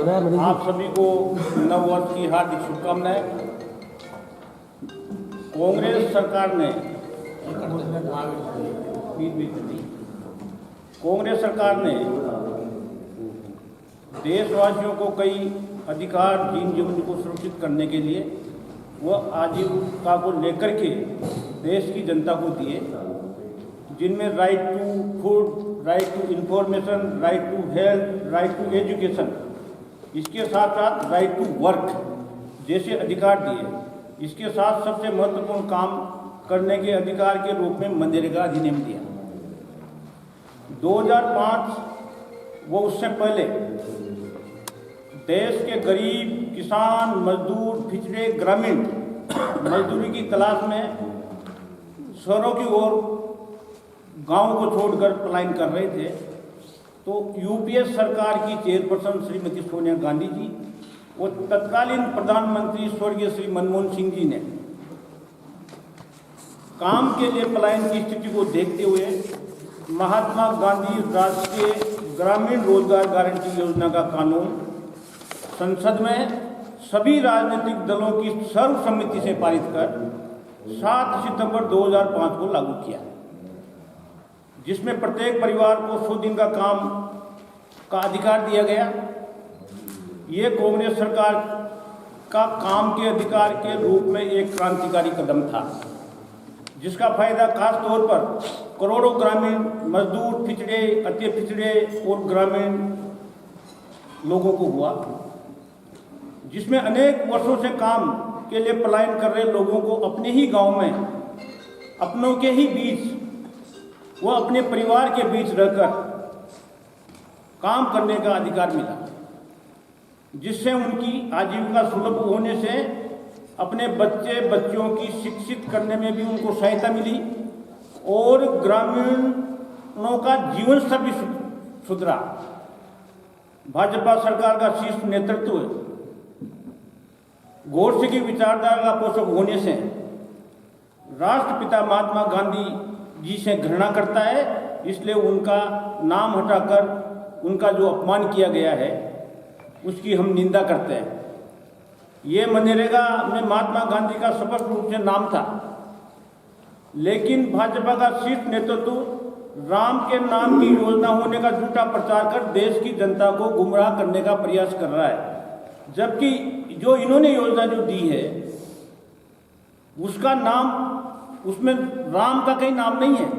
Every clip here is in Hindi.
आप सभी को नव वर्ष की हार्दिक शुभकामनाएं। कांग्रेस सरकार ने देशवासियों को कई अधिकार जीवन को सुरक्षित करने के लिए वह आजीविका को लेकर के देश की जनता को दिए, जिनमें right to food, right to information, right to health, right to education, इसके साथ साथ राइट टू वर्क जैसे अधिकार दिए। इसके साथ सबसे महत्वपूर्ण काम करने के अधिकार के रूप में मनरेगा अधिनियम दिया। 2005 वो उससे पहले देश के गरीब, किसान, मजदूर, पिछड़े, ग्रामीण मजदूरी की तलाश में शहरों की ओर गांवों को छोड़कर पलायन कर रहे थे, तो यूपीए सरकार की चेयरपर्सन श्रीमती सोनिया गांधी जी और तत्कालीन प्रधानमंत्री स्वर्गीय श्री मनमोहन सिंह जी ने काम के लिए पलायन की स्थिति को देखते हुए महात्मा गांधी राष्ट्रीय ग्रामीण रोजगार गारंटी योजना का कानून संसद में सभी राजनीतिक दलों की सर्वसम्मति से पारित कर 7 सितंबर 2005 को लागू किया, जिसमें प्रत्येक परिवार को 100 दिन का काम का अधिकार दिया गया। ये कांग्रेस सरकार का काम के अधिकार के रूप में एक क्रांतिकारी कदम था, जिसका फायदा खास तौर पर करोड़ों ग्रामीण मजदूर, पिछड़े, अति पिछड़े और ग्रामीण लोगों को हुआ, जिसमें अनेक वर्षों से काम के लिए पलायन कर रहे लोगों को अपने ही गांव में, अपनों के ही बीच, वह अपने परिवार के बीच रहकर काम करने का अधिकार मिला, जिससे उनकी आजीविका सुलभ होने से अपने बच्चों की शिक्षित करने में भी उनको सहायता मिली और ग्रामीणों का जीवन स्तर भी सुधरा। भाजपा सरकार का शीर्ष नेतृत्व गोडसे की विचारधारा का पोषक होने से राष्ट्रपिता महात्मा गांधी जी से घृणा करता है, इसलिए उनका नाम हटाकर उनका जो अपमान किया गया है उसकी हम निंदा करते हैं। ये मनरेगा में महात्मा गांधी का स्पष्ट रूप से नाम था, लेकिन भाजपा का शीर्ष नेतृत्व राम के नाम की योजना होने का झूठा प्रचार कर देश की जनता को गुमराह करने का प्रयास कर रहा है, जबकि जो इन्होंने योजना जो दी है उसका नाम, उसमें राम का कहीं नाम नहीं है।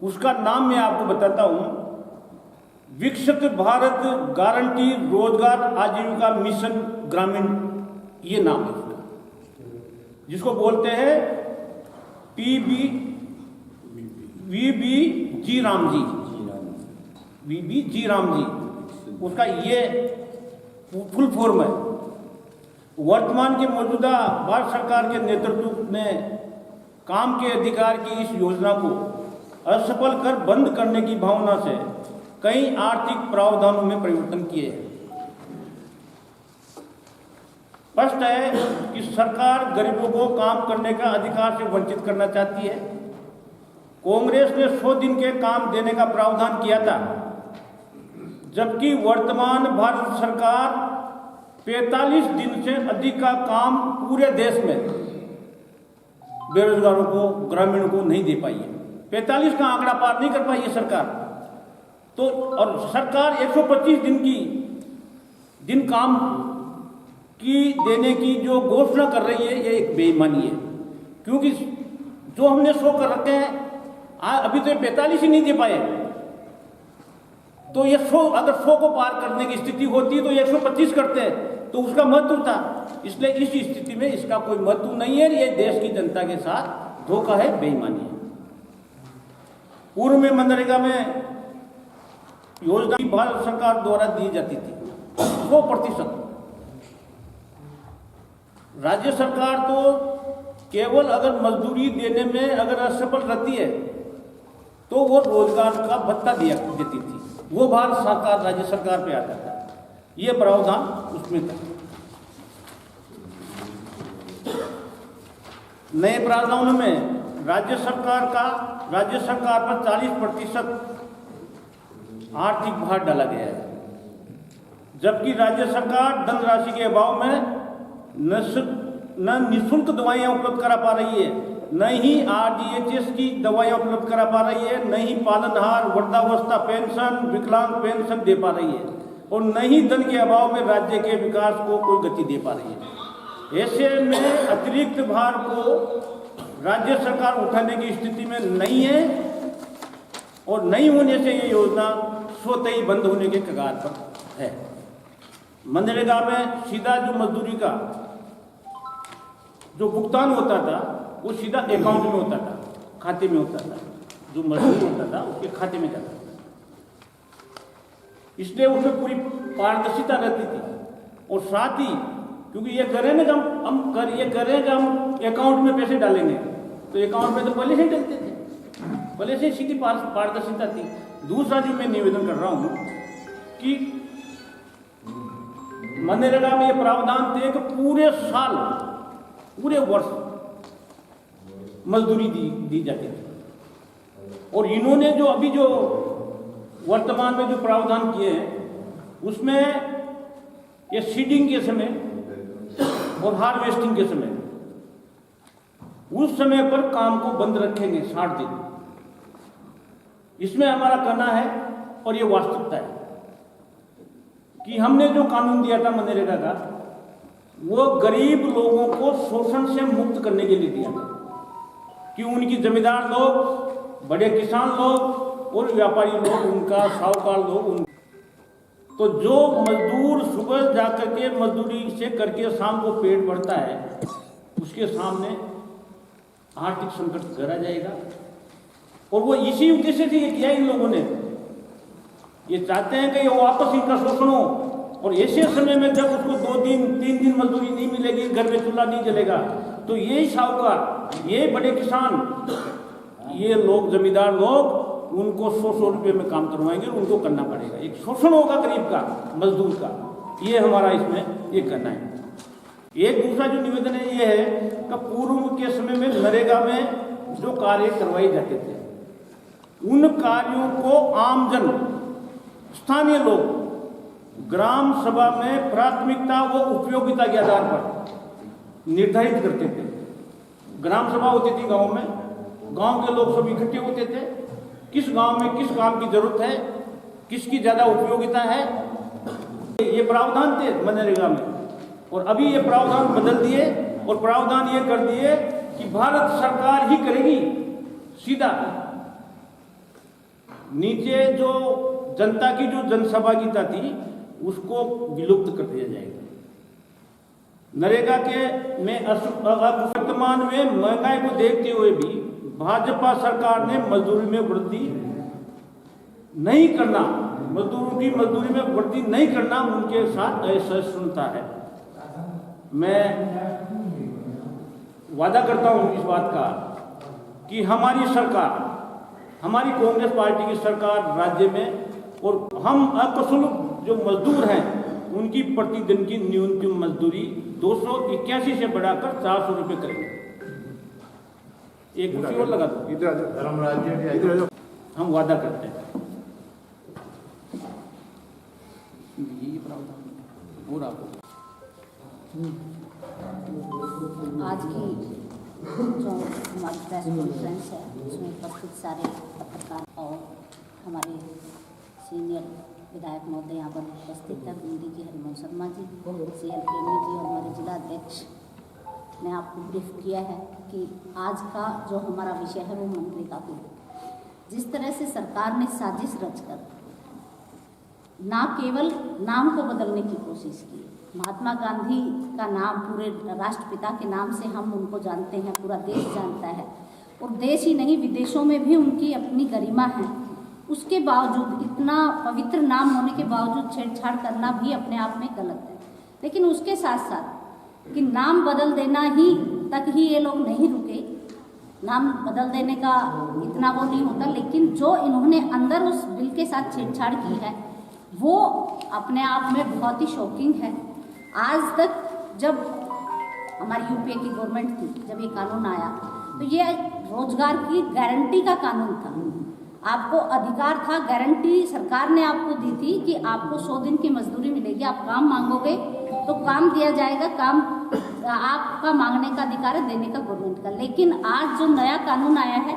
उसका नाम मैं आपको बताता हूं, विकसित भारत गारंटी रोजगार आजीविका मिशन ग्रामीण, ये नाम है उसका, जिसको बोलते हैं वीबीजी राम जी, वीबीजी राम जी, उसका ये फुल फॉर्म है। वर्तमान के मौजूदा भारत सरकार के नेतृत्व ने काम के अधिकार की इस योजना को असफल कर बंद करने की भावना से कई आर्थिक प्रावधानों में परिवर्तन किए हैं। स्पष्ट है कि सरकार गरीबों को काम करने का अधिकार से वंचित करना चाहती है। कांग्रेस ने 100 दिन के काम देने का प्रावधान किया था, जबकि वर्तमान भारत सरकार 45 दिन से अधिक का काम पूरे देश में बेरोजगारों को, ग्रामीणों को नहीं दे पाई है। 45 का आंकड़ा पार नहीं कर पाई है सरकार तो, और सरकार 125 दिन काम की देने की जो घोषणा कर रही है, ये एक बेईमानी है, क्योंकि जो हमने 100 कर रखे हैं अभी तो 45 ही नहीं दे पाए। तो ये 100, अगर 100 को पार करने की स्थिति होती तो 125 करते हैं तो उसका महत्व था। इसलिए इस स्थिति में इसका कोई महत्व नहीं है। ये देश की जनता के साथ धोखा है, बेईमानी है। पूर्व में मनरेगा में योजना भारत सरकार द्वारा दी जाती थी 100%। राज्य सरकार तो केवल अगर मजदूरी देने में अगर असफल रहती है तो वो रोजगार का भत्ता देती थी, वो भारत सरकार राज्य सरकार पे आता था, ये प्रावधान उसमें था। नए प्रावधानों में राज्य सरकार पर 40% आर्थिक भार डाला गया है, जबकि राज्य सरकार धनराशि के अभाव में न निःशुल्क दवाइयाँ उपलब्ध करा पा रही है, न ही RDHS की दवाइयाँ उपलब्ध करा पा रही है, न ही पालनहार वृद्धावस्था पेंशन विकलांग पेंशन दे पा रही है, और न ही धन के अभाव में राज्य के विकास को कोई गति दे पा रही है। ऐसे में अतिरिक्त भार को राज्य सरकार उठाने की स्थिति में नहीं है, और नहीं होने से ये योजना स्वतः ही बंद होने के कगार पर है। मनरेगा में सीधा जो मजदूरी का जो भुगतान होता था वो सीधा अकाउंट में होता था, खाते में होता था, जो मजदूर होता था उसके खाते में जाता था। इसलिए उसमें पूरी पारदर्शिता रहती थी। और साथ ही क्योंकि ये करें ना हम अकाउंट में पैसे डालेंगे, तो अकाउंट में तो पहले से डलते थे, पहले से सीधी पारदर्शिता थी। दूसरा जो मैं निवेदन कर रहा हूँ कि मनरेगा में ये प्रावधान थे कि पूरे साल पूरे वर्ष मजदूरी दी जाती थी, और इन्होंने जो अभी जो वर्तमान में जो प्रावधान किए हैं उसमें ये सीडिंग के समय और हार्वेस्टिंग के समय उस समय पर काम को बंद रखेंगे 60 दिन। इसमें हमारा कहना है और ये वास्तविकता है कि हमने जो कानून दिया था मनरेगा का वो गरीब लोगों को शोषण से मुक्त करने के लिए दिया था कि उनकी जमींदार लोग, बड़े किसान लोग और व्यापारी लोग, उनका साहूकार लोग, तो जो मजदूर सुबह जाकर के मजदूरी से करके शाम को पेट भरता है उसके सामने आर्थिक संकट गहरा जाएगा। और वो इसी उद्देश्य से ये किया इन लोगों ने, ये चाहते हैं कि ये वापस इनका शोषण हो। और ऐसे समय में जब उसको 2 दिन 3 दिन मजदूरी नहीं मिलेगी, घर में चूल्हा नहीं जलेगा, तो यही साहूकार, ये बड़े किसान, ये लोग जमींदार लोग उनको 100 रुपये में काम करवाएंगे, उनको करना पड़ेगा। एक शोषण होगा गरीब का, मजदूर का। ये हमारा इसमें ये करना है। एक दूसरा जो निवेदन है ये है कि पूर्व के समय में नरेगा में जो कार्य करवाए जाते थे उन कार्यों को आमजन, स्थानीय लोग ग्राम सभा में प्राथमिकता व उपयोगिता के आधार पर निर्धारित करते थे। ग्राम सभा होती थी गांव में, गांव के लोग सब इकट्ठे होते थे, किस गांव में किस काम की जरूरत है, किसकी ज़्यादा उपयोगिता है, ये प्रावधान थे मनरेगा में। और अभी ये प्रावधान बदल दिए और प्रावधान ये कर दिए कि भारत सरकार ही करेगी। सीधा नीचे जो जनता की जो जनसहभागिता थी उसको विलुप्त कर दिया जाएगा। नरेगा के में वर्तमान में महंगाई को देखते हुए भी भाजपा सरकार ने मजदूरी में वृद्धि नहीं करना, मजदूरों की मजदूरी में वृद्धि नहीं करना उनके साथ असहिष्णुता है। मैं वादा करता हूं इस बात का कि हमारी सरकार, हमारी कांग्रेस पार्टी की सरकार राज्य में, और हम अकुशल जो मजदूर हैं उनकी प्रतिदिन की न्यूनतम मजदूरी 281 से बढ़ाकर 400 रुपये करेंगे। एक कुर्सी और लगा दो, हम वादा करते हैं। आज की जो हमारी प्रेस कॉन्फ्रेंस है उसमें उपस्थित सारे पत्रकार और हमारे सीनियर विधायक महोदय यहाँ पर उपस्थित है, बूंदी जी हरिमोहन शर्मा जी, CL प्रेमी जी और हमारे जिला अध्यक्ष ने आपको ब्रीफ किया है कि आज का जो हमारा विषय है वो मनरेगा की। जिस तरह से सरकार ने साजिश रचकर ना केवल नाम को बदलने की कोशिश की, महात्मा गांधी का नाम पूरे राष्ट्रपिता के नाम से हम उनको जानते हैं, पूरा देश जानता है, और देश ही नहीं विदेशों में भी उनकी अपनी गरिमा है। उसके बावजूद, इतना पवित्र नाम होने के बावजूद छेड़छाड़ करना भी अपने आप में गलत है। लेकिन उसके साथ साथ कि नाम बदल देना ही तक ही ये लोग नहीं रुके, नाम बदल देने का इतना वो नहीं होता, लेकिन जो इन्होंने अंदर उस बिल के साथ छेड़छाड़ की है वो अपने आप में बहुत ही शॉकिंग है। आज तक जब हमारी यूपीए की गवर्नमेंट थी, जब ये कानून आया तो ये रोजगार की गारंटी का कानून था। आपको अधिकार था, गारंटी सरकार ने आपको दी थी कि आपको 100 दिन की मजदूरी मिलेगी, आप काम मांगोगे तो काम दिया जाएगा, काम आपका मांगने का अधिकार है, देने का गवर्नमेंट का। लेकिन आज जो नया कानून आया है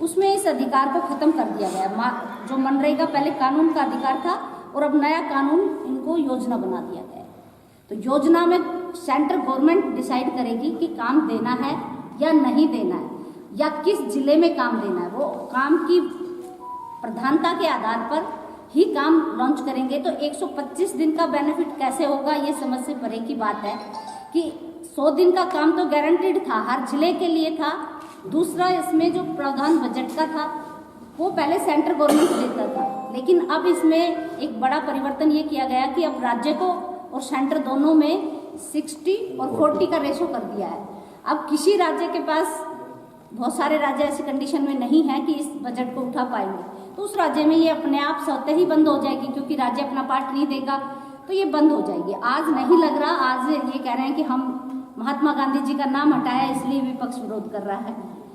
उसमें इस अधिकार को खत्म कर दिया गया। जो मनरेगा पहले कानून का अधिकार था और अब नया कानून इनको योजना बना दिया गया है। तो योजना में सेंट्रल गवर्नमेंट डिसाइड करेगी कि काम देना है या नहीं देना है, या किस जिले में काम देना है। वो काम की प्रधानता के आधार पर ही काम लॉन्च करेंगे। तो 125 दिन का बेनिफिट कैसे होगा, ये समझ से परे की बात है कि 100 दिन का काम तो गारंटीड था, हर जिले के लिए था। दूसरा, इसमें जो प्रावधान बजट का था वो पहले सेंट्रल गवर्नमेंट देता था, लेकिन अब इसमें एक बड़ा परिवर्तन ये किया गया कि अब राज्य को और सेंटर दोनों में 60 और 40 का रेशो कर दिया है। अब किसी राज्य के पास, बहुत सारे राज्य ऐसी कंडीशन में नहीं है कि इस बजट को उठा पाएंगे, तो उस राज्य में ये अपने आप स्वतः ही बंद हो जाएगी, क्योंकि राज्य अपना पार्ट नहीं देगा तो ये बंद हो जाएगी। आज नहीं लग रहा, आज ये कह रहे हैं कि हम महात्मा गांधी जी का नाम हटाया इसलिए विपक्ष विरोध कर रहा है।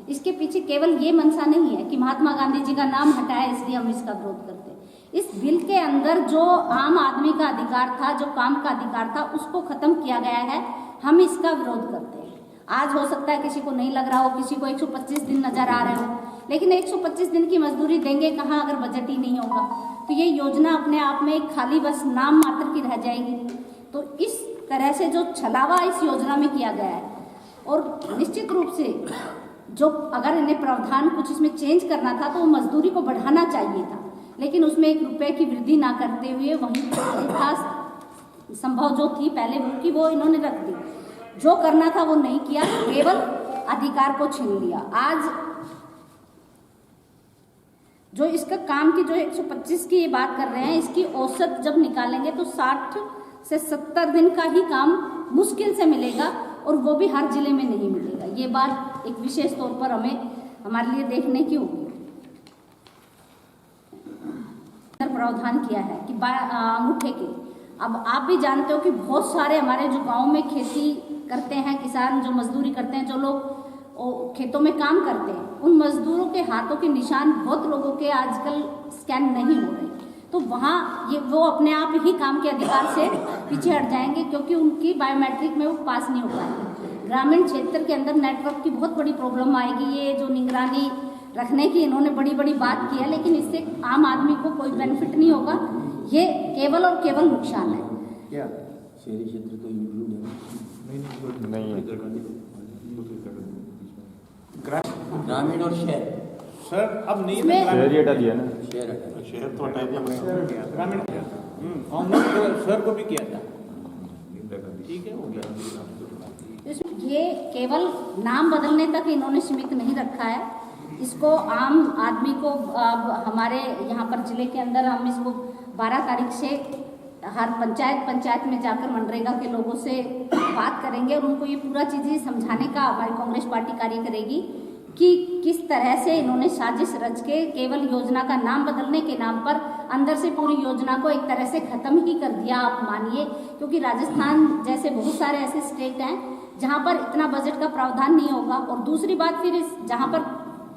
इसके पीछे केवल ये मंशा नहीं है कि महात्मा गांधी जी का नाम हटाया इसलिए हम इसका विरोध करते हैं। इस बिल के अंदर जो आम आदमी का अधिकार था, जो काम का अधिकार था, उसको खत्म किया गया है। हम इसका विरोध करते हैं। आज हो सकता है किसी को नहीं लग रहा हो, किसी को 125 दिन नजर आ रहे हो, लेकिन 125 दिन की मजदूरी देंगे कहाँ अगर बजट ही नहीं होगा? तो ये योजना अपने आप में एक खाली बस नाम मात्र की रह जाएगी। तो इस तरह से जो छलावा इस योजना में किया गया है, और निश्चित रूप से जो अगर इन्हें प्रावधान कुछ इसमें चेंज करना था तो वो मजदूरी को बढ़ाना चाहिए था, लेकिन उसमें 1 रुपए की वृद्धि ना करते हुए वहीं खास संभव जो थी पहले वो की वो इन्होंने रख दी। जो करना था वो नहीं किया, केवल अधिकार को छीन लिया। आज जो इसका काम की जो 125 की ये बात कर रहे हैं, इसकी औसत जब निकालेंगे तो 60 से 70 दिन का ही काम मुश्किल से मिलेगा, और वो भी हर जिले में नहीं मिलेगा। ये बात एक विशेष तौर पर हमारे लिए देखने की होगी। प्रावधान किया है कि अंगूठे के, अब आप भी जानते हो कि बहुत सारे हमारे जो गांव में खेती करते हैं किसान, जो मजदूरी करते हैं, जो लोग खेतों में काम करते हैं, उन मजदूरों के हाथों के निशान बहुत लोगों के आजकल स्कैन नहीं हो रहे। तो वहाँ वो अपने आप ही काम के अधिकार से पीछे हट जाएंगे, क्योंकि उनकी बायोमेट्रिक में वो पास नहीं हो पाएंगे। ग्रामीण क्षेत्र के अंदर नेटवर्क की बहुत बड़ी प्रॉब्लम आएगी। ये जो निगरानी रखने की इन्होंने बड़ी बड़ी बात की है, लेकिन इससे आम आदमी को कोई बेनिफिट नहीं होगा, ये केवल और केवल नुकसान है। क्या शहरी क्षेत्र तो इंक्लूड नहीं है? ग्रामीण और शहर सर अब नहीं इसमें शहर हटा दिया ना, शहर तो हटा दिया। ग्रामीण हमने शहर को भी किया था, ठीक है, हो गया। ये केवल नाम बदलने तक इन्होंने सीमित नहीं रखा है, इसको आम आदमी को हमारे यहाँ पर जिले के अंदर हम इसको 12 तारीख से हर पंचायत में जाकर मनरेगा के लोगों से बात करेंगे, और उनको ये पूरा चीज़ें समझाने का हमारी कांग्रेस पार्टी कार्य करेगी कि किस तरह से इन्होंने साजिश रच के केवल योजना का नाम बदलने के नाम पर अंदर से पूरी योजना को एक तरह से खत्म ही कर दिया, आप मानिए। क्योंकि राजस्थान जैसे बहुत सारे ऐसे स्टेट हैं जहाँ पर इतना बजट का प्रावधान नहीं होगा, और दूसरी बात फिर जहाँ पर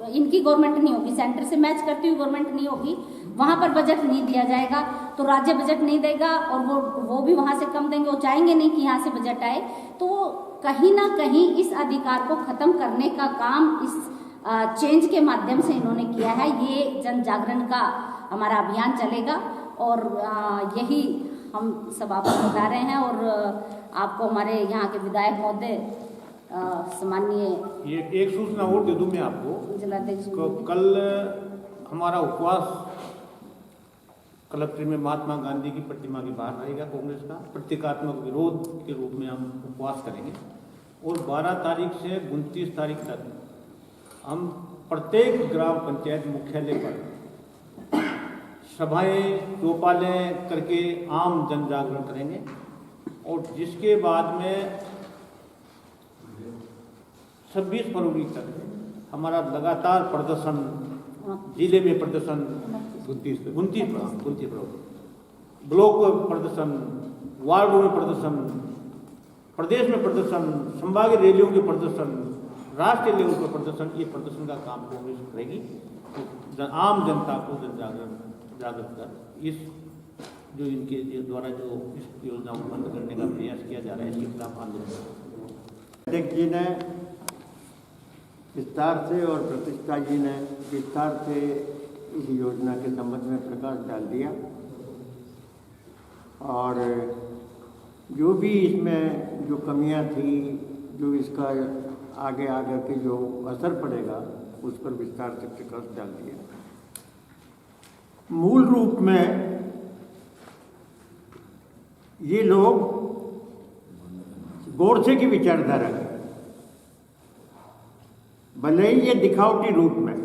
इनकी गवर्नमेंट नहीं होगी, सेंटर से मैच करती हुई गवर्नमेंट नहीं होगी, वहाँ पर बजट नहीं दिया जाएगा। तो राज्य बजट नहीं देगा और वो भी वहाँ से कम देंगे, वो चाहेंगे नहीं कि यहाँ से बजट आए। तो कहीं ना कहीं इस अधिकार को खत्म करने का काम इस चेंज के माध्यम से इन्होंने किया है। ये जन जागरण का हमारा अभियान चलेगा, और यही हम सब आपको बता रहे हैं। और आपको हमारे यहाँ के विधायक महोदय सम्माननीय ये एक सूचना और दे दूं मैं आपको, जिलाध्यक्ष कल हमारा उपवास कलेक्ट्रेट में महात्मा गांधी की प्रतिमा के बाहर रहेगा। कांग्रेस का प्रतीकात्मक विरोध के रूप में हम उपवास करेंगे, और 12 तारीख से 29 तारीख तक हम प्रत्येक ग्राम पंचायत मुख्यालय पर सभाएं चौपालें करके आम जन जागरण करेंगे, और जिसके बाद में 26 फरवरी तक हमारा लगातार प्रदर्शन, जिले में प्रदर्शन 29 ब्लॉक प्रदर्शन, वार्डों में प्रदर्शन, प्रदेश में प्रदर्शन, संभागीय रैलियों के प्रदर्शन, राष्ट्रीय लेवल पर प्रदर्शन, ये प्रदर्शन का काम कांग्रेस करेगी। तो आम जनता को जागृत कर इस जो इनके द्वारा जो इस योजना को बंद करने का प्रयास किया जा रहा है, इसके खिलाफ आंदोलन। अध्यक्ष जी ने विस्तार से और प्रतिष्ठा जी ने विस्तार से इस योजना के संबंध में प्रकाश डाल दिया और जो भी इसमें जो कमियां थी, जो इसका आगे आगे के जो असर पड़ेगा उस पर विस्तार से प्रकाश डाल दिया। मूल रूप में ये लोग गोडसे की विचारधारा के, भले ही ये दिखावटी रूप में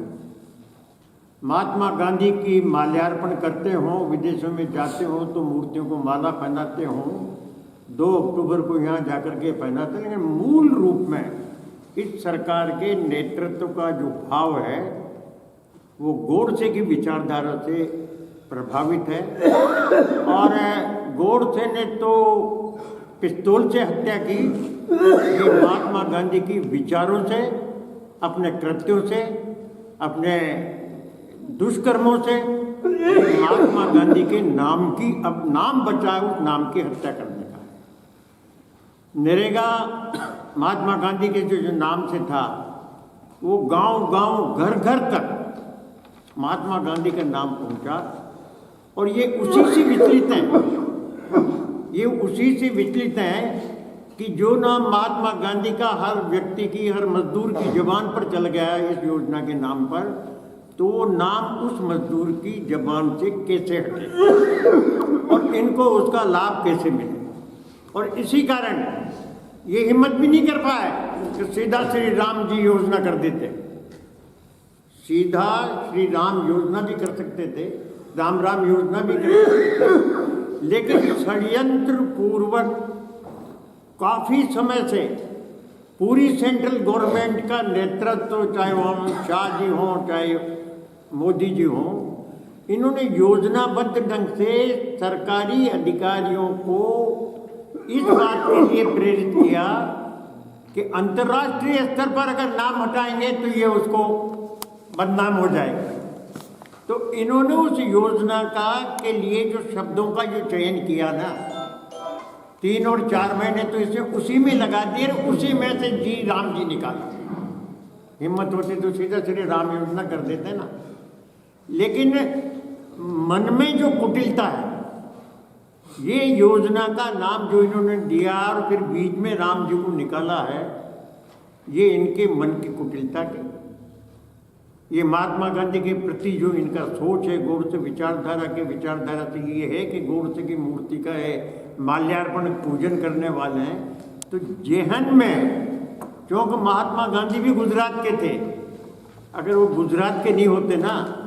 महात्मा गांधी की माल्यार्पण करते हों, विदेशों में जाते हों तो मूर्तियों को माला पहनाते हों, 2 अक्टूबर को यहाँ जाकर के पहनाते, लेकिन मूल रूप में इस सरकार के नेतृत्व का जो भाव है वो गोडसे की विचारधारा से प्रभावित है। और गोडसे ने तो पिस्तौल से हत्या की, ये महात्मा गांधी की विचारों से, अपने कृत्यों से, अपने दुष्कर्मों से महात्मा गांधी के नाम की, अब नाम बचा उस नाम की हत्या करने का है। नरेगा महात्मा गांधी के जो नाम से था वो गांव गांव घर घर तक महात्मा गांधी का नाम पहुंचा और ये उसी से विचलित हैं, ये उसी से विचलित हैं कि जो नाम महात्मा गांधी का हर व्यक्ति की, हर मजदूर की जुबान पर चल गया है इस योजना के नाम पर, तो वो नाम उस मजदूर की जुबान से कैसे हटे और इनको उसका लाभ कैसे मिले। और इसी कारण ये हिम्मत भी नहीं कर पाए कि सीधा श्री राम जी योजना कर देते। सीधा श्री राम योजना भी कर सकते थे, राम योजना भी कर सकते थे, लेकिन षड्यंत्र पूर्वक काफी समय से पूरी सेंट्रल गवर्नमेंट का नेतृत्व, चाहे वो अमित शाह जी हों, चाहे मोदी जी हों, इन्होंने योजनाबद्ध ढंग से सरकारी अधिकारियों को इस बात के लिए प्रेरित किया कि अंतर्राष्ट्रीय स्तर पर अगर नाम हटाएंगे तो ये उसको बदनाम हो जाएगा। तो इन्होंने उस योजना का के लिए जो शब्दों का जो चयन किया ना, 3 और 4 महीने तो इसे उसी में लगा दिए, उसी में से जी राम जी निकाले। हिम्मत होती तो सीधा सीधे राम योजना कर देते ना। लेकिन मन में जो कुटिलता है, ये योजना का नाम जो इन्होंने दिया और फिर बीच में राम जी को निकाला है, ये इनके मन की कुटिलता की, ये महात्मा गांधी के प्रति जो इनका सोच है, गोडसे विचारधारा के विचारधारा से ये है कि गोडसे की मूर्ति का है माल्यार्पण पूजन करने वाले हैं। तो जेहन में, क्योंकि महात्मा गांधी भी गुजरात के थे, अगर वो गुजरात के नहीं होते ना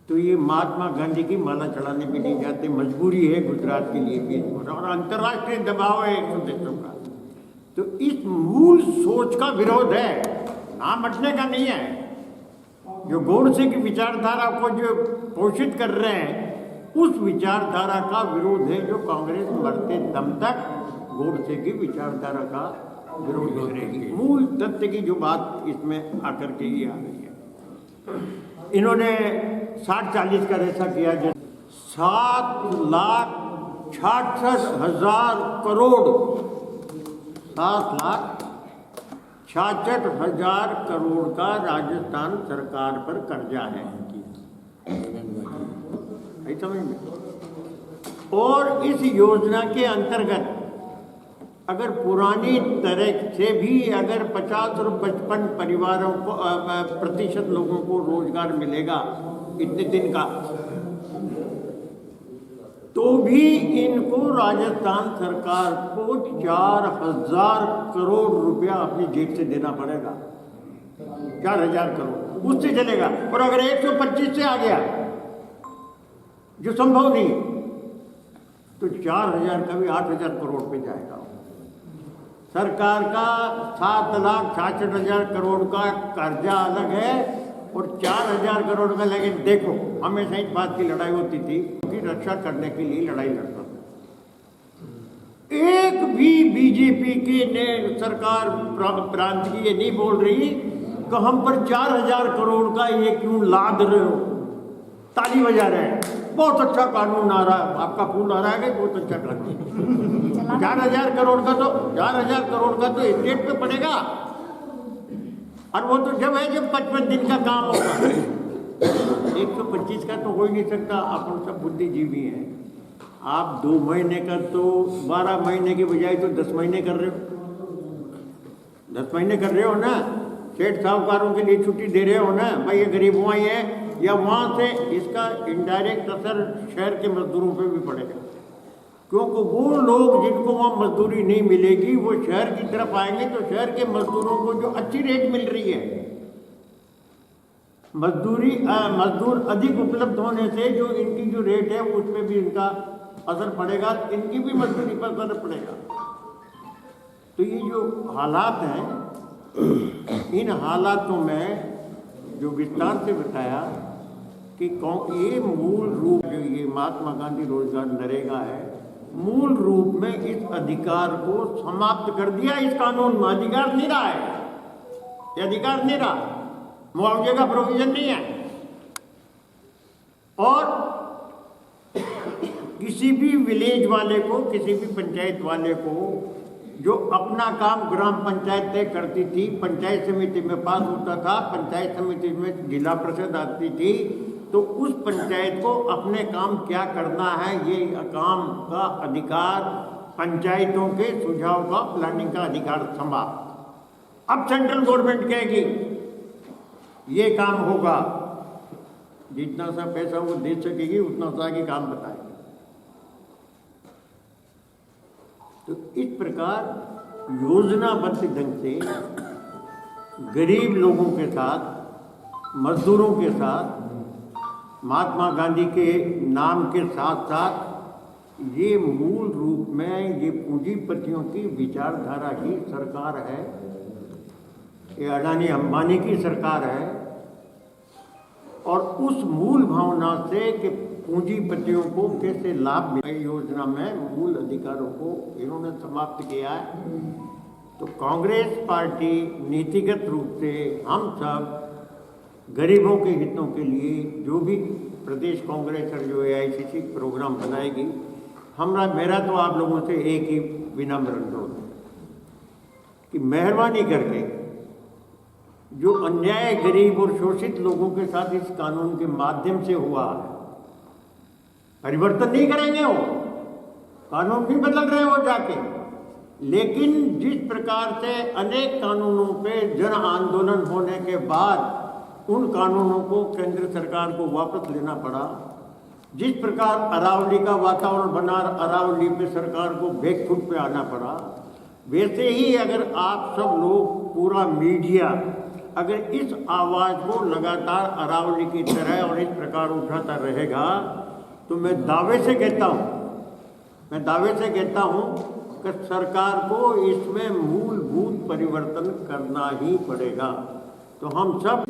तो ये महात्मा गांधी की माला चढ़ाने भी नहीं जाते। मजबूरी है गुजरात के लिए भी और अंतर्राष्ट्रीय दबाव है 100 देशों का। तो इस मूल सोच का विरोध है, नाम हटने का नहीं है। जो गोडसे की विचारधारा को जो पोषित कर रहे हैं, उस विचारधारा का विरोध है जो कांग्रेस मरते दम तक गोडसे की विचारधारा का विरोध करेगी। मूल तथ्य की जो बात इसमें आकर के ही आ रही है। इन्होंने 60-40 का ऐसा किया जो 7,66,000 करोड़, 7,66,000 करोड़ का राजस्थान सरकार पर कर्जा है। समझ में? और इस योजना के अंतर्गत अगर पुरानी तरह से भी अगर 50 और 55 परिवारों को प्रतिशत लोगों को रोजगार मिलेगा इतने दिन का, तो भी इनको राजस्थान सरकार को 4,000 करोड़ रुपया अपनी जेब से देना पड़ेगा। 4,000 करोड़ उससे चलेगा। और अगर 125 से आ गया, जो संभव नहीं, तो 4,000 का भी 8,000 करोड़ पे जाएगा। सरकार का 7,66,000 करोड़ का कर्जा अलग है और 4,000 करोड़ का। लेकिन देखो, हमेशा इस बात की लड़ाई होती थी कि रक्षा करने के लिए लड़ाई लड़ता था। एक भी बीजेपी की ने सरकार प्रांत की ये नहीं बोल रही कि हम पर 4,000 करोड़ का ये क्यों लाद रहे हो, ताली बजा रहे हैं, बहुत अच्छा कानून आ रहा है, आपका फूल आ रहा है कि बहुत अच्छा कानून। 4,000 करोड़ का तो 4,000 करोड़ का तो स्टेट पे पड़ेगा, और वो तो जब है जब 55 दिन का काम होगा। 125 का तो हो ही नहीं सकता। अपन सब बुद्धिजीवी हैं। आप 2 महीने का तो 12 महीने के बजाय तो 10 महीने कर रहे हो, 10 महीने कर रहे हो ना। सेठ साहूकारों के लिए छुट्टी दे रहे हो ना भाई, ये गरीब वहाँ है, या वहाँ से इसका इनडायरेक्ट असर शहर के मजदूरों पे भी पड़ेगा, क्योंकि वो लोग जिनको वहाँ मजदूरी नहीं मिलेगी वो शहर की तरफ आएंगे, तो शहर के मजदूरों को जो अच्छी रेट मिल रही है, मजदूर अधिक उपलब्ध होने से जो इनकी जो रेट है उस पर भी इनका असर पड़ेगा, इनकी भी मजदूरी पर असर पड़ेगा। तो ये जो हालात हैं, इन हालातों में जो विस्तार से बताया कि ये मूल रूप जो ये महात्मा गांधी रोजगार नरेगा है, मूल रूप में इस अधिकार को समाप्त कर दिया। इस कानून में अधिकार नहीं रहा है, ये अधिकार नहीं रहा, मुआवजे का प्रोविजन नहीं है। और किसी भी विलेज वाले को, किसी भी पंचायत वाले को जो अपना काम ग्राम पंचायत तय करती थी, पंचायत समिति में पास होता था, पंचायत समिति में जिला परिषद आती थी, तो उस पंचायत को अपने काम क्या करना है ये काम का अधिकार, पंचायतों के सुझाव का, प्लानिंग का अधिकार समाप्त। अब सेंट्रल गवर्नमेंट कहेगी ये काम होगा, जितना सा पैसा वो दे सकेगी उतना सा आगे काम बताएगी। तो इस प्रकार योजनाबद्ध ढंग से गरीब लोगों के साथ, मजदूरों के साथ, महात्मा गांधी के नाम के साथ साथ ये मूल रूप में ये पूंजीपतियों की विचारधारा की सरकार है, ये अडानी अंबानी की सरकार है। और उस मूल भावना से कि पूंजीपतियों को कैसे लाभ मिले, योजना में मूल अधिकारों को इन्होंने समाप्त किया है। तो कांग्रेस पार्टी नीतिगत रूप से हम सब गरीबों के हितों के लिए जो भी प्रदेश कांग्रेस और जो AICC प्रोग्राम बनाएगी, मेरा तो आप लोगों से एक ही विनम्र अनुरोध है कि मेहरबानी करके जो अन्याय गरीब और शोषित लोगों के साथ इस कानून के माध्यम से हुआ है, परिवर्तन नहीं करेंगे, वो कानून नहीं बदल रहे हो जाके, लेकिन जिस प्रकार से अनेक कानूनों पे जन आंदोलन होने के बाद उन कानूनों को केंद्र सरकार को वापस लेना पड़ा, जिस प्रकार अरावली का वातावरण बना, अरावली पे सरकार को बैकफुट पे आना पड़ा, वैसे ही अगर आप सब लोग, पूरा मीडिया अगर इस आवाज़ को लगातार अरावली की तरह और इस प्रकार उठाता रहेगा, तो मैं दावे से कहता हूँ कि सरकार को इसमें मूलभूत परिवर्तन करना ही पड़ेगा। तो हम सब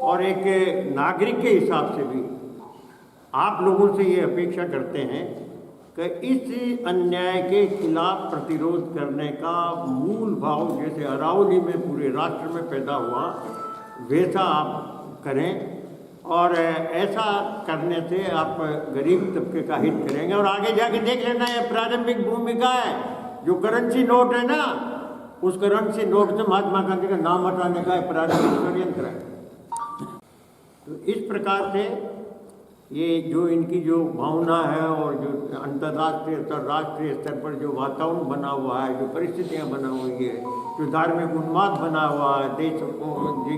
और एक नागरिक के हिसाब से भी आप लोगों से ये अपेक्षा करते हैं कि इस अन्याय के खिलाफ प्रतिरोध करने का मूल भाव जैसे अरावली में पूरे राष्ट्र में पैदा हुआ, वैसा आप करें। और ऐसा करने से आप गरीब तबके का हित करेंगे। और आगे जाके देख लेना, ये प्रारंभिक भूमिका है। जो करेंसी नोट है ना, उस करेंसी नोट से महात्मा गांधी का नाम हटाने का प्रारंभिक षड्यंत्र है। तो इस प्रकार से ये जो इनकी जो भावना है और जो अंतर्राष्ट्रीय स्तर, राष्ट्रीय स्तर पर जो वातावरण बना हुआ है, जो परिस्थितियाँ बना हुई है, जो धार्मिक उन्माद बना हुआ है, देश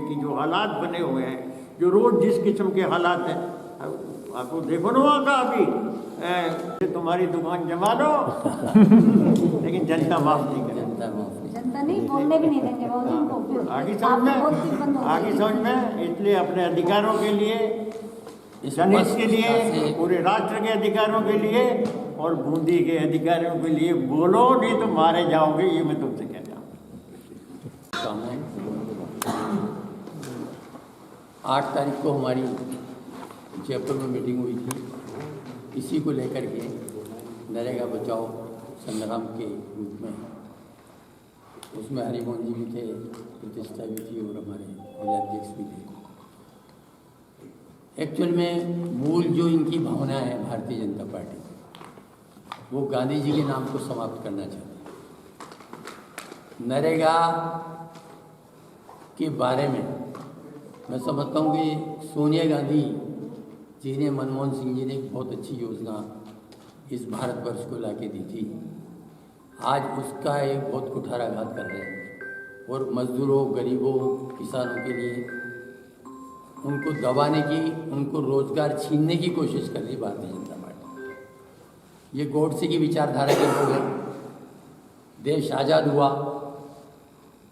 की जो हालात बने हुए हैं, जो रोज जिस किस्म के हालात हैं, आपको देखो ना वहाँ का अभी तुम्हारी दुकान जमा दो लेकिन जनता माफ नहीं करेगी, जनता नहीं बोलने भी नहीं देंगे उनको। आगे समझ में इसलिए अपने अधिकारों के लिए, जनहित के लिए, पूरे राष्ट्र के अधिकारों के लिए और बूंदी के अधिकारियों के लिए बोलो, नहीं तो मारे जाओगे, ये मैं तुमसे कहता हूँ। 8 तारीख को हमारी जयपुर में मीटिंग हुई थी, इसी को लेकर के नरेगा बचाओ संग्राम के रूप में उसमें हरिमोहन जी भी थे, प्रतिष्ठा भी थी और हमारे जिलाध्यक्ष भी थे। एक्चुअल में मूल जो इनकी भावना है भारतीय जनता पार्टी की, वो गांधी जी के नाम को समाप्त करना चाहते हैं। नरेगा के बारे में मैं समझता हूँ कि सोनिया गांधी जी ने, मनमोहन सिंह जी ने एक बहुत अच्छी योजना इस भारतवर्ष को लाके दी थी। आज उसका एक बहुत कुठाराघात कर रहे हैं और मजदूरों, गरीबों, किसानों के लिए उनको दबाने की, उनको रोजगार छीनने की कोशिश कर रही भारतीय जनता पार्टी। ये गॉडसे की विचारधारा के लोग हैं। देश आज़ाद हुआ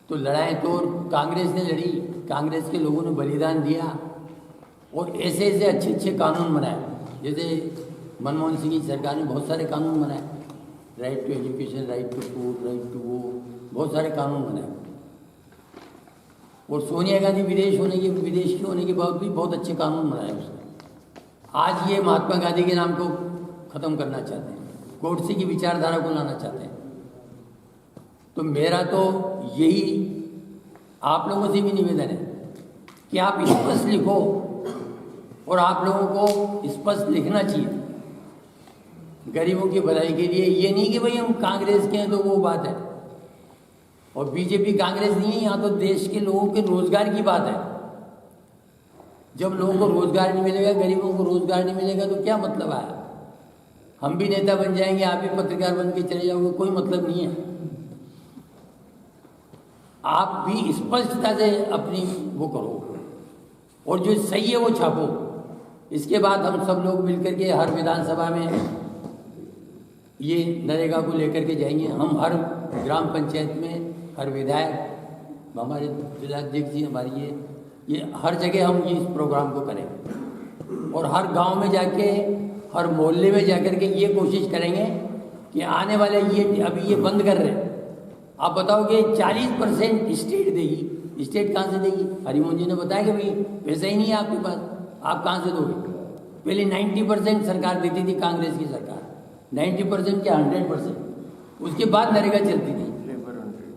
तो लड़ाई तो कांग्रेस ने लड़ी, कांग्रेस के लोगों ने बलिदान दिया और ऐसे ऐसे अच्छे अच्छे कानून बनाए। जैसे मनमोहन सिंह की सरकार ने बहुत सारे कानून बनाए, right to education, right to food, right to वो, बहुत सारे कानून बनाए। और सोनिया गांधी विदेश की होने के बाद भी बहुत अच्छे कानून बनाए उसने। आज ये महात्मा गांधी के नाम को ख़त्म करना चाहते हैं, गॉडसे की विचारधारा को लाना चाहते हैं। तो मेरा तो यही आप लोगों से भी निवेदन है कि आप स्पष्ट लिखो, और आप लोगों को स्पष्ट लिखना चाहिए गरीबों की भलाई के लिए। ये नहीं कि भाई हम कांग्रेस के हैं तो वो बात है, और बीजेपी कांग्रेस नहीं है। यहाँ तो देश के लोगों के रोजगार की बात है। जब लोगों को रोजगार नहीं मिलेगा, गरीबों को रोजगार नहीं मिलेगा तो क्या मतलब आया? हम भी नेता बन जाएंगे, आप भी पत्रकार बन के चले जाओगे, कोई मतलब नहीं है। आप भी स्पष्टता से अपनी वो करो और जो सही है वो छापो। इसके बाद हम सब लोग मिलकर के हर विधानसभा में ये नरेगा को लेकर के जाएंगे। हम हर ग्राम पंचायत में, हर विधायक, हमारे जिलाध्यक्ष जी, हमारी ये हर जगह हम ये इस प्रोग्राम को करें और हर गांव में जाके, हर मोहल्ले में जाकर के ये कोशिश करेंगे कि आने वाले ये अभी ये बंद कर रहे हैं, आप बताओगे 40% स्टेट देगी। स्टेट कहाँ से देगी? हरिमोहन जी ने बताया कि भाई पैसा ही नहीं है आपके पास, आप कहाँ से दोगे? पहले 90% सरकार देती थी, कांग्रेस की सरकार 90% क्या 100%। उसके बाद नरेगा चलती थी।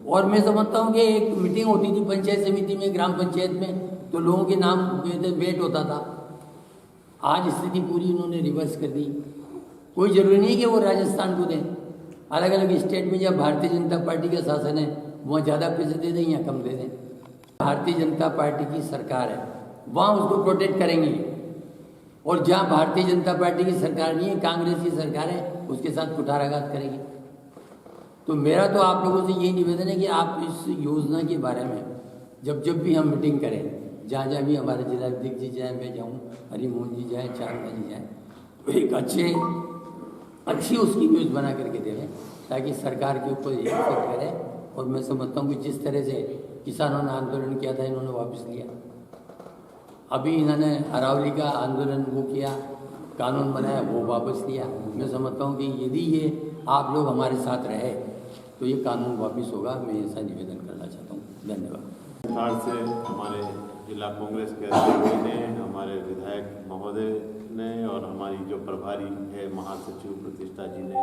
और मैं समझता हूँ कि एक मीटिंग होती थी पंचायत समिति में, ग्राम पंचायत में, तो लोगों के नाम वेट होता था। आज स्थिति पूरी उन्होंने रिवर्स कर दी। कोई जरूरी नहीं कि वो राजस्थान को दें। अलग अलग स्टेट में जब भारतीय जनता पार्टी का शासन है वहाँ ज़्यादा पैसे दे दें या कम दे दें, भारतीय जनता पार्टी की सरकार है, वहाँ उसको प्रोटेक्ट करेंगे। और जहाँ भारतीय जनता पार्टी की सरकार नहीं है, कांग्रेस की सरकार है, उसके साथ कुठाराघात करेगी। तो मेरा तो आप लोगों से यही निवेदन है कि आप इस योजना के बारे में जब भी हम मीटिंग करें, जहाँ भी हमारे जिलाध्यक्ष जी जाएँ, मैं जाऊँ, हरिमोहन जी जाएँ, चारमा जी जाएँ, तो एक अच्छी उसकी न्यूज़ बना करके देवें ताकि सरकार के ऊपर इफेक्ट करे। और मैं समझता हूँ कि जिस तरह से किसानों ने आंदोलन किया था, इन्होंने वापस लिया। अभी इन्होंने अरावली का आंदोलन वो किया, कानून बनाया, वो वापस लिया। मैं समझता हूँ कि यदि ये आप लोग हमारे साथ रहे तो ये कानून वापस होगा। मैं ऐसा निवेदन करना चाहता हूँ। धन्यवाद। बिहार से हमारे जिला कांग्रेस के अध्यक्ष ने, हमारे विधायक महोदय ने और हमारी जो प्रभारी है महासचिव प्रतिष्ठा जी ने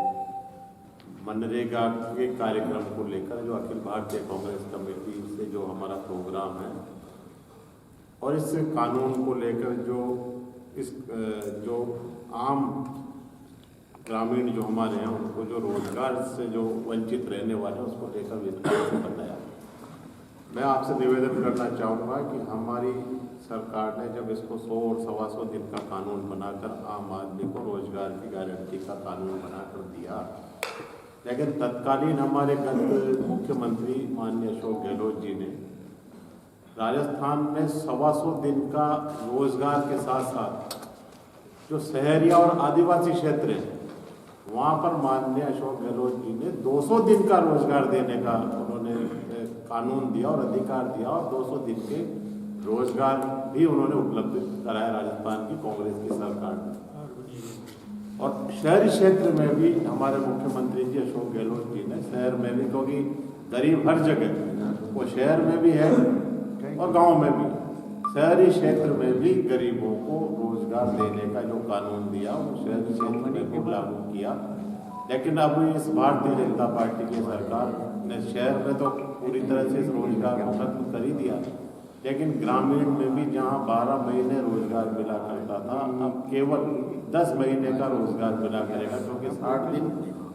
मनरेगा के कार्यक्रम को लेकर जो अखिल भारतीय कांग्रेस कमेटी से जो हमारा प्रोग्राम है और इस कानून को लेकर जो आम ग्रामीण जो हमारे हैं उनको जो रोजगार से जो वंचित रहने वाले हैं उसको लेकर विस्तार से बताया। मैं आपसे निवेदन करना चाहूँगा कि हमारी सरकार ने जब इसको 100 और 125 दिन का कानून बनाकर आम आदमी को रोजगार की गारंटी का कानून बनाकर दिया, लेकिन तत्कालीन हमारे मुख्यमंत्री माननीय अशोक गहलोत जी ने राजस्थान में 125 दिन का रोजगार के साथ साथ जो शहरी और आदिवासी क्षेत्र हैं वहाँ पर माननीय अशोक गहलोत जी ने 200 दिन का रोजगार देने का उन्होंने कानून दिया और अधिकार दिया और 200 दिन के रोजगार भी उन्होंने उपलब्ध कराया राजस्थान की कांग्रेस की सरकार ने। और शहरी क्षेत्र में भी हमारे मुख्यमंत्री जी अशोक गहलोत जी ने शहर में भी, क्योंकि गरीब हर जगह, वो शहर में भी है और गांव में भी, शहरी क्षेत्र में भी गरीबों को रोजगार देने का जो कानून दिया वो शहरी क्षेत्र में भी लागू किया। लेकिन अब इस भारतीय जनता पार्टी की सरकार ने शहर में तो पूरी तरह से इस रोजगार को खत्म कर ही दिया, लेकिन ग्रामीण में भी जहां 12 महीने रोजगार मिला करता था, अब केवल 10 महीने का रोजगार मिला करेगा, क्योंकि 60 दिन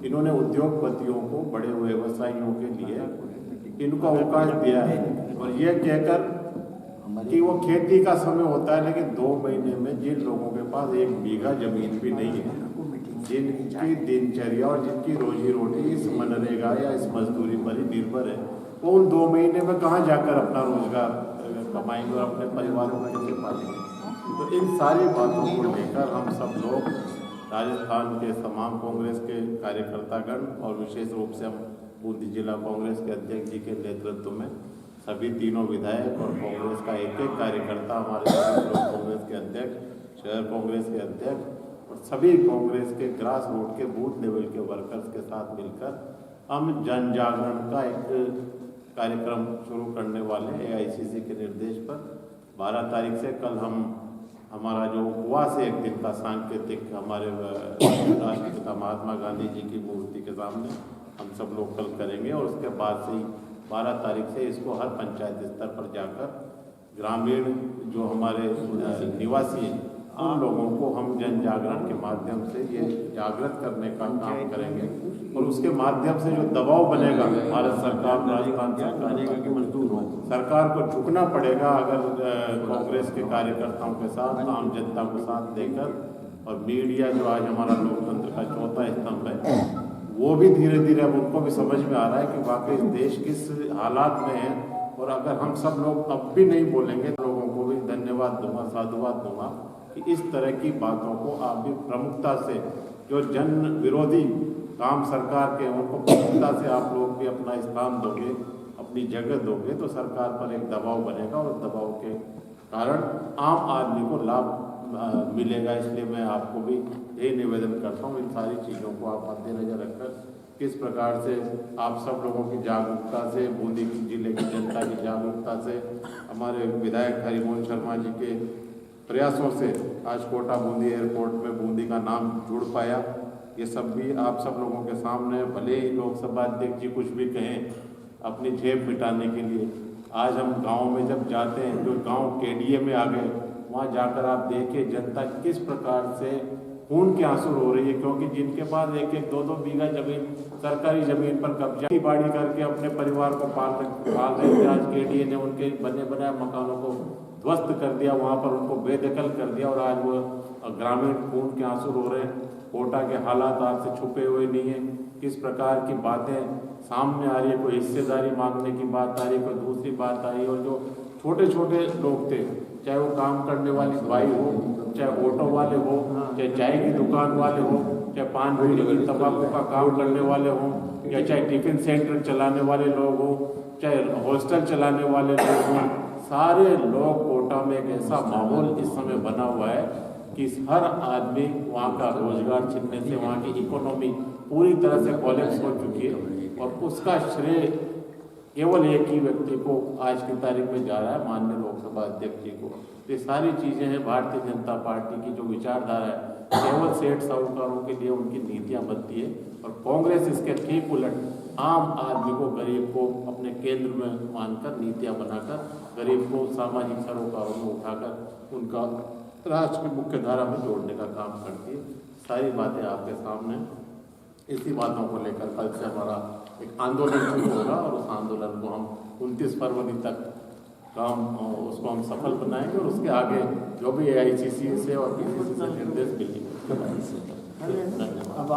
इन्होंने उद्योगपतियों को, बड़े व्यवसायियों के लिए इनको अवकाश दिया है, और यह कहकर कि वो खेती का समय होता है, लेकिन 2 महीने में जिन लोगों के पास 1 बीघा जमीन भी नहीं है, जिनकी दिनचर्या और जिनकी रोजी रोटी इस मनरेगा या इस मजदूरी पर ही निर्भर है, वो उन 2 महीने में कहाँ जाकर अपना रोजगार कमाएंगे और अपने परिवार को कैसे पालेंगे। तो इन सारी बातों को लेकर हम सब लोग राजस्थान के तमाम कांग्रेस के कार्यकर्तागण और विशेष रूप से हम बूंदी जिला कांग्रेस के अध्यक्ष जी के नेतृत्व में सभी तीनों विधायक और कांग्रेस का एक एक कार्यकर्ता, हमारे कांग्रेस के अध्यक्ष, शहर कांग्रेस के अध्यक्ष और सभी कांग्रेस के ग्रास रूट के बूथ लेवल के वर्कर्स के साथ मिलकर हम जन जागरण का एक कार्यक्रम शुरू करने वाले हैं। AICC के निर्देश पर 12 तारीख से कल हम हमारा जो उपवास है 1 दिन का सांकेतिक हमारे राष्ट्रपिता महात्मा गांधी जी की मूर्ति के सामने हम सब लोग कल करेंगे, और उसके बाद से ही 12 तारीख से इसको हर पंचायत स्तर पर जाकर ग्रामीण जो हमारे निवासी हैं उन लोगों को हम जन जागरण के माध्यम से ये जागृत करने का काम करेंगे, और उसके माध्यम से जो दबाव बनेगा भारत सरकार, राजस्थान सरकार, सरकार को झुकना पड़ेगा अगर कांग्रेस के कार्यकर्ताओं के साथ, आम जनता को साथ देकर, और मीडिया जो आज हमारा लोकतंत्र का चौथा स्तंभ है, वो भी धीरे धीरे अब उनको भी समझ में आ रहा है कि वाकई देश किस हालात में है, और अगर हम सब लोग अब भी नहीं बोलेंगे, लोगों को भी धन्यवाद दूंगा, साधुवाद दूंगा कि इस तरह की बातों को आप भी प्रमुखता से, जो जन विरोधी काम सरकार के, उनको प्रमुखता से आप लोग भी अपना स्थान दोगे, अपनी जगह दोगे, तो सरकार पर एक दबाव बनेगा, और दबाव के कारण आम आदमी को लाभ मिलेगा। इसलिए मैं आपको भी यही निवेदन करता हूँ, इन सारी चीज़ों को आप मद्देनजर रखकर किस प्रकार से आप सब लोगों की जागरूकता से, बूंदी जिले की जनता की जागरूकता से, हमारे विधायक हरिमोहन शर्मा जी के प्रयासों से आज कोटा बूंदी एयरपोर्ट में बूंदी का नाम जुड़ पाया, ये सब भी आप सब लोगों के सामने। भले ही लोकसभा अध्यक्ष जी कुछ भी कहें अपनी जेब मिटाने के लिए, आज हम गांव में जब जाते हैं, जो गांव KDA में आ गए, वहाँ जाकर आप देखिए जनता किस प्रकार से खून के आंसू रो रही है, क्योंकि जिनके पास 1-1, 2-2 बीघा जमीन, सरकारी जमीन पर कब्जा बाड़ी करके अपने परिवार को पाल रहे थे, आज KDA ने उनके बने बनाए मकानों को ध्वस्त कर दिया, वहाँ पर उनको बेदखल कर दिया, और आज वो ग्रामीण खून के आंसू रो रहे हैं। कोटा के हालात आज से छुपे हुए नहीं है, किस प्रकार की बातें सामने आ रही है, कोई हिस्सेदारी मांगने की बात आ रही है, कोई दूसरी बात आ रही है, और जो छोटे छोटे लोग थे, चाहे वो काम करने वाली बाई हो, चाहे ऑटो वाले हो, चाहे चाय की दुकान वाले हो, चाहे पान बीड़ी की तंबाकू का काम करने वाले हों, या चाहे टिफिन सेंटर चलाने वाले लोग हों, चाहे हॉस्टल चलाने वाले लोग हों, सारे लोग कोटा में एक ऐसा माहौल इस समय बना हुआ है कि हर आदमी वहाँ का रोजगार छिनने से वहाँ की इकोनॉमी पूरी तरह से कोलैप्स हो चुकी है, और उसका श्रेय केवल एक ही व्यक्ति को आज की तारीख में जा रहा है, माननीय लोकसभा अध्यक्ष जी को। ये सारी चीज़ें हैं भारतीय जनता पार्टी की जो विचारधारा है, केवल सेठ साहूकारों के लिए उनकी नीतियाँ बनती है, और कांग्रेस इसके ठीक उलट आम आदमी को, गरीब को अपने केंद्र में मानकर नीतियाँ बनाकर गरीब को सामाजिक सरोकारों में उठाकर उनका राष्ट्र की मुख्य धारा में जोड़ने का काम करती है। सारी बातें आपके सामने, इसी बातों को लेकर कल से हमारा एक आंदोलन शुरू होगा, और उस आंदोलन को हम 29 फरवरी तक उसको हम सफल बनाएंगे, और उसके आगे जो भी AICC से और PCC से निर्देश मिलेंगे। धन्यवाद।